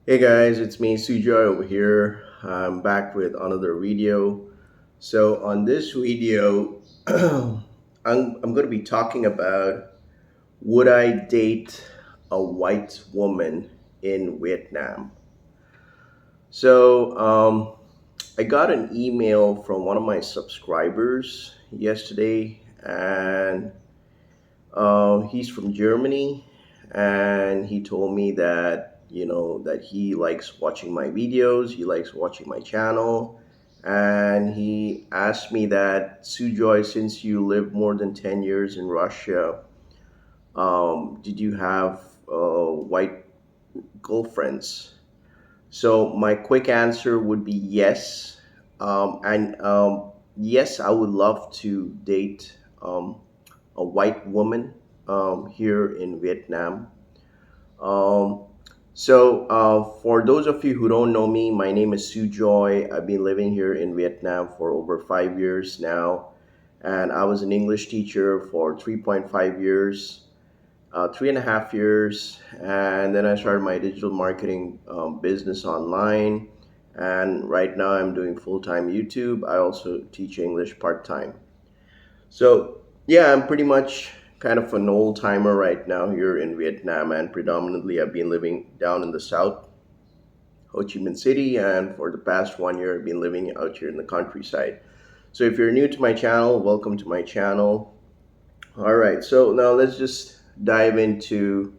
Hey guys, it's me Sujoy over here. I'm back with another video. So on this video, I'm going to be talking about would I date a white woman in Vietnam? So I got an email from one of my subscribers yesterday, and he's from Germany, and he told me that that he likes watching my videos, he likes watching my channel, and he asked me that Sujoy, since you lived more than 10 years in Russia, did you have white girlfriends? So my quick answer would be yes, and yes, I would love to date a white woman here in Vietnam. Um, for those of you who don't know me, my name is Sue Joy. I've been living here in Vietnam for over 5 years now, and I was an English teacher for 3.5 years, 3.5 years, and then I started my digital marketing business online. And right now, I'm doing full time YouTube. I also teach English part time. So yeah, I'm pretty much kind of an old timer right now here in Vietnam, and predominantly I've been living down in the south, Ho Chi Minh City, and for the past 1 year I've been living out here in the countryside. So if you're new to my channel, welcome to my channel. All right, so now let's just dive into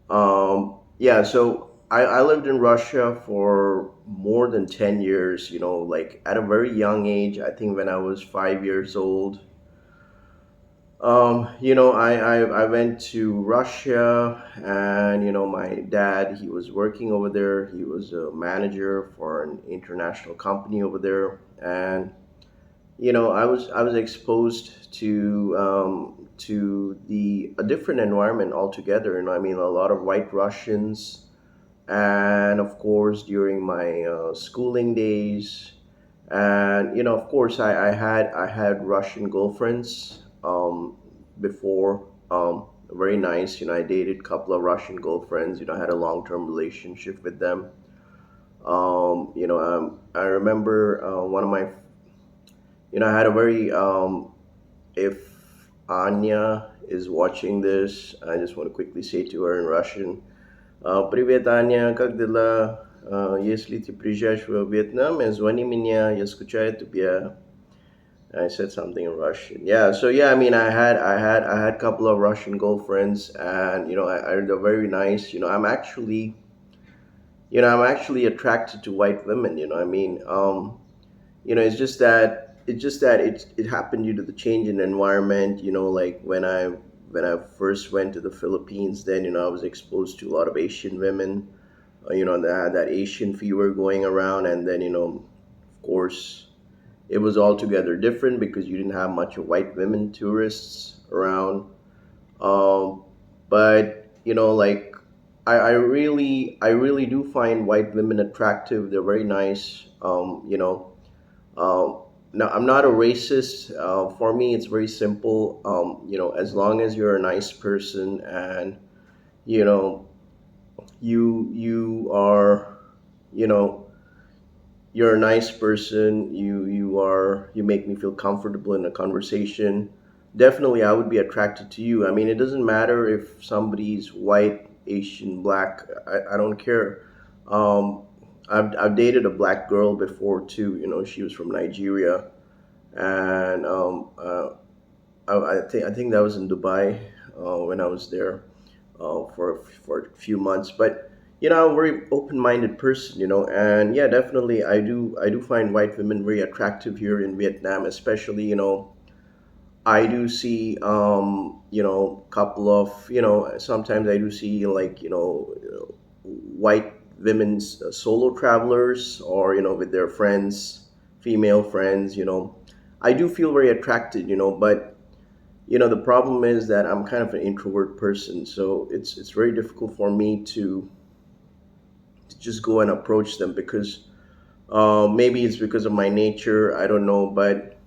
yeah. So I lived in Russia for more than 10 years. Like at a very young age. I think when I was 5 years old, I went to Russia, and my dad, he was working over there. He was a manager for an international company over there, and I was exposed to the a different environment altogether. I mean, a lot of white Russians, and of course during my schooling days, and of course I had Russian girlfriends before. Very nice. I dated a couple of Russian girlfriends. I had a long-term relationship with them. I remember one of my, I had a very, if Anya is watching this, I just want to quickly say to her in Russian, Привет, Аня, как дела? Если ты приезжаешь в Вьетнам, звони меня, я скучаю тебя. I said something in Russian. Yeah, so yeah, I mean, I had a couple of Russian girlfriends, and they're very nice. I'm actually attracted to white women. I mean, it's just that it happened due to the change in environment. Like when I first went to the Philippines, then I was exposed to a lot of Asian women. They had that Asian fever going around, and then of course it was altogether different because you didn't have much of white women tourists around. Um, but like I really do find white women attractive. They're very nice. Um, Now, I'm not a racist. For me, it's very simple. As long as you're a nice person, and you know you are, you know you're a nice person. You make me feel comfortable in a conversation. Definitely, I would be attracted to you. I mean, it doesn't matter if somebody's white, Asian, black. I don't care. Um, I've dated a black girl before too. She was from Nigeria, and I think that was in Dubai when I was there for a few months. But I'm a very open-minded person, and yeah, definitely I do find white women very attractive here in Vietnam, especially I do see couple of sometimes I do see like white women's solo travelers, or with their friends, female friends. I do feel very attracted, but the problem is that I'm kind of an introvert person, so it's very difficult for me to just go and approach them, because maybe it's because of my nature. I don't know, but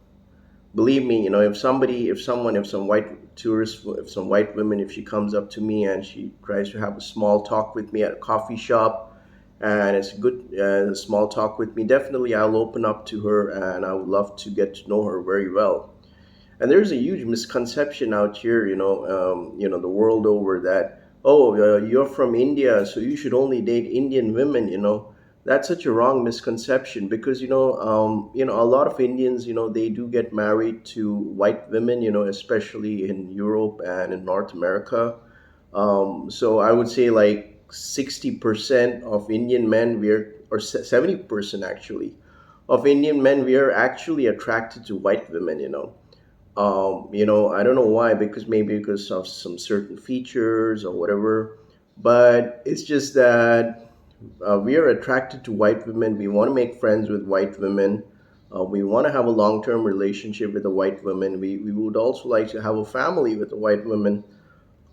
believe me, if some white tourist, if some white woman, if she comes up to me and she tries to have a small talk with me at a coffee shop, and it's a good small talk with me. Definitely, I'll open up to her, and I would love to get to know her very well. And there's a huge misconception out here, the world over, that, oh, you're from India, so you should only date Indian women. That's such a wrong misconception, because a lot of Indians, they do get married to white women, especially in Europe and in North America. So I would say like 60% of Indian men, or 70% actually, of Indian men, we are actually attracted to white women. I don't know why, because maybe because of some certain features or whatever, but it's just that we are attracted to white women. We want to make friends with white women. We want to have a long-term relationship with a white woman. We would also like to have a family with a white woman.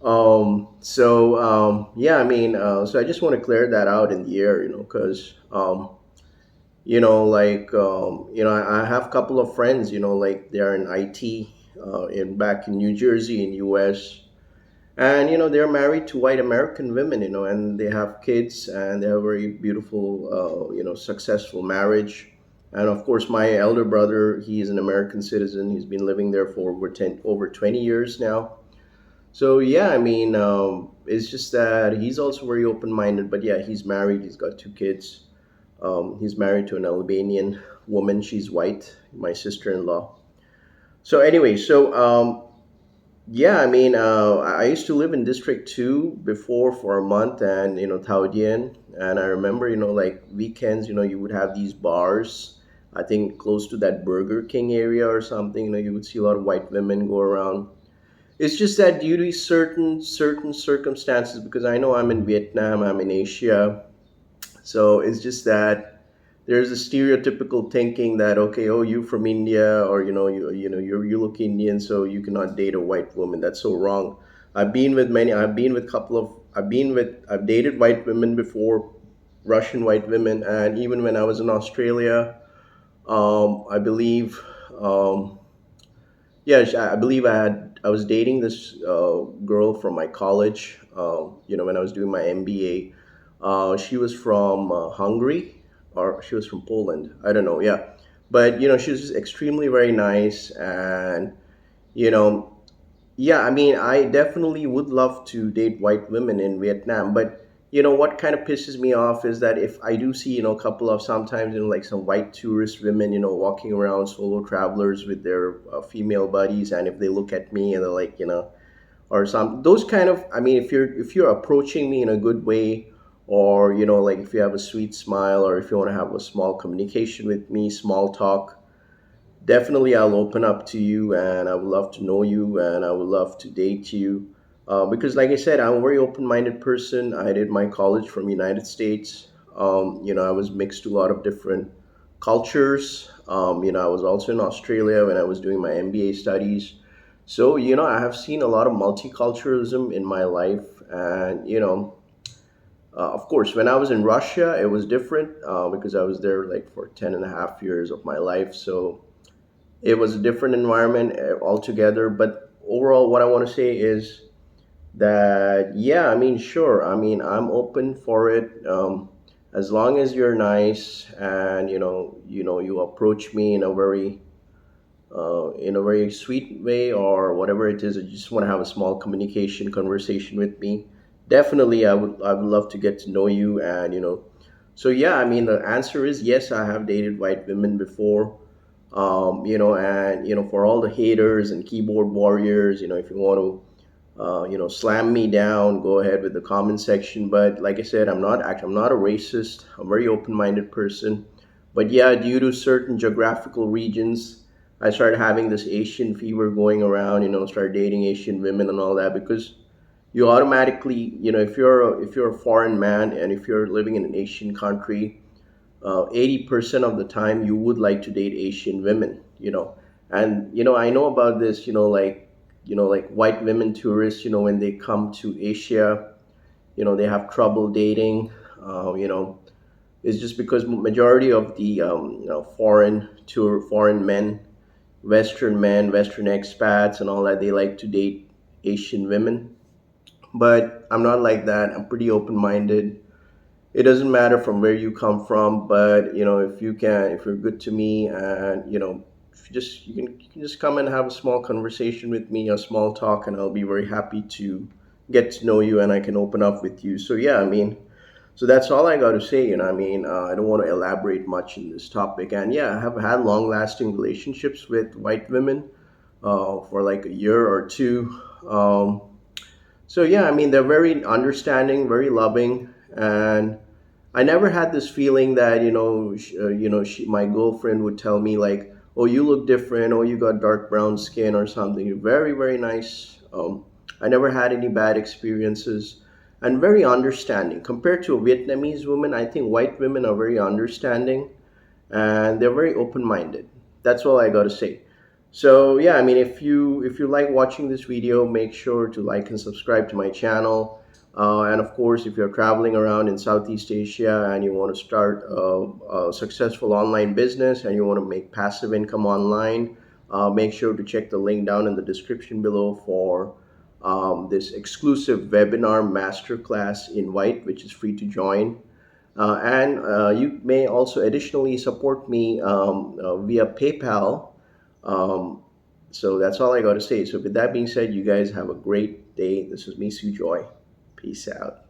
Yeah, I mean, so I just want to clear that out in the air, because I have a couple of friends, like they're in IT, in back in New Jersey in US, and they're married to white American women, and they have kids, and they have a very beautiful, successful marriage. And of course, my elder brother, he's an American citizen. He's been living there for over 20 years now. So yeah, I mean, it's just that he's also very open-minded. But yeah, he's married. He's got two kids. He's married to an Albanian woman. She's white, my sister-in-law. So anyway, yeah, I mean, I used to live in District Two before for a month, and Taodian, and I remember, like weekends, you would have these bars. I think close to that Burger King area or something. You would see a lot of white women go around. It's just that due to certain circumstances, because I know I'm in Vietnam, I'm in Asia, so it's just that there's a stereotypical thinking that, okay, oh, you from India, or you look Indian, so you cannot date a white woman. That's so wrong. I've dated white women before, Russian white women, and even when I was in Australia, I believe, yeah, I believe I was dating this girl from my college. When I was doing my MBA, she was from Hungary, or she was from Poland. I don't know. Yeah, but she was just extremely very nice, and you know, yeah, I mean, I definitely would love to date white women in Vietnam, but what kind of pisses me off is that if I do see, a couple of sometimes, like some white tourist women, walking around, solo travelers with their female buddies, and if they look at me and they're like, or some those kind of, I mean, if you're approaching me in a good way, or like if you have a sweet smile, or if you want to have a small communication with me, small talk, definitely I'll open up to you, and I would love to know you, and I would love to date you. Because like I said, I'm a very open-minded person. I did my college from United States. I was mixed to a lot of different cultures. I was also in Australia when I was doing my MBA studies. So I have seen a lot of multiculturalism in my life. And of course, when I was in Russia, it was different, because I was there like for 10 and a half years of my life. So it was a different environment altogether. But overall, what I want to say is that, yeah, I mean, sure, I mean, I'm open for it, as long as you're nice, and you approach me in a very sweet way, or whatever it is. I just want to have a small communication conversation with me. Definitely, I would love to get to know you, and so yeah, I mean, the answer is yes. I have dated white women before. And for all the haters and keyboard warriors, if you want to slam me down, go ahead with the comment section. But like I said, I'm not a racist. I'm a very open-minded person. But yeah, due to certain geographical regions, I started having this Asian fever going around. Started dating Asian women and all that, because you automatically, if you're a foreign man, and if you're living in an Asian country, 80% of the time you would like to date Asian women. And I know about this, like white women tourists, when they come to Asia, they have trouble dating. It's just because majority of the foreign men, Western expats, and all that, they like to date Asian women. But I'm not like that. I'm pretty open minded. it doesn't matter from where you come from, but if you can, if you're good to me, and if you can just come and have a small conversation with me, a small talk, and I'll be very happy to get to know you, and I can open up with you. So yeah, I mean, so that's all I got to say. I mean, I don't want to elaborate much in this topic. And yeah, I have had long lasting relationships with white women for like a year or two. So yeah, I mean, they're very understanding, very loving, and I never had this feeling that my girlfriend would tell me like, "Oh, you look different. Oh, you got dark brown skin or something." Very, very nice. I never had any bad experiences, and very understanding compared to a Vietnamese woman. I think white women are very understanding, and they're very open-minded. That's all I got to say. So yeah, I mean, if you like watching this video, make sure to like and subscribe to my channel. And of course, if you're traveling around in Southeast Asia and you want to start a successful online business and you want to make passive income online, make sure to check the link down in the description below for this exclusive webinar masterclass invite, which is free to join. And you may also additionally support me via PayPal. Um, so that's all I got to say. So with that being said, you guys have a great day. This is me, Joy. Peace out.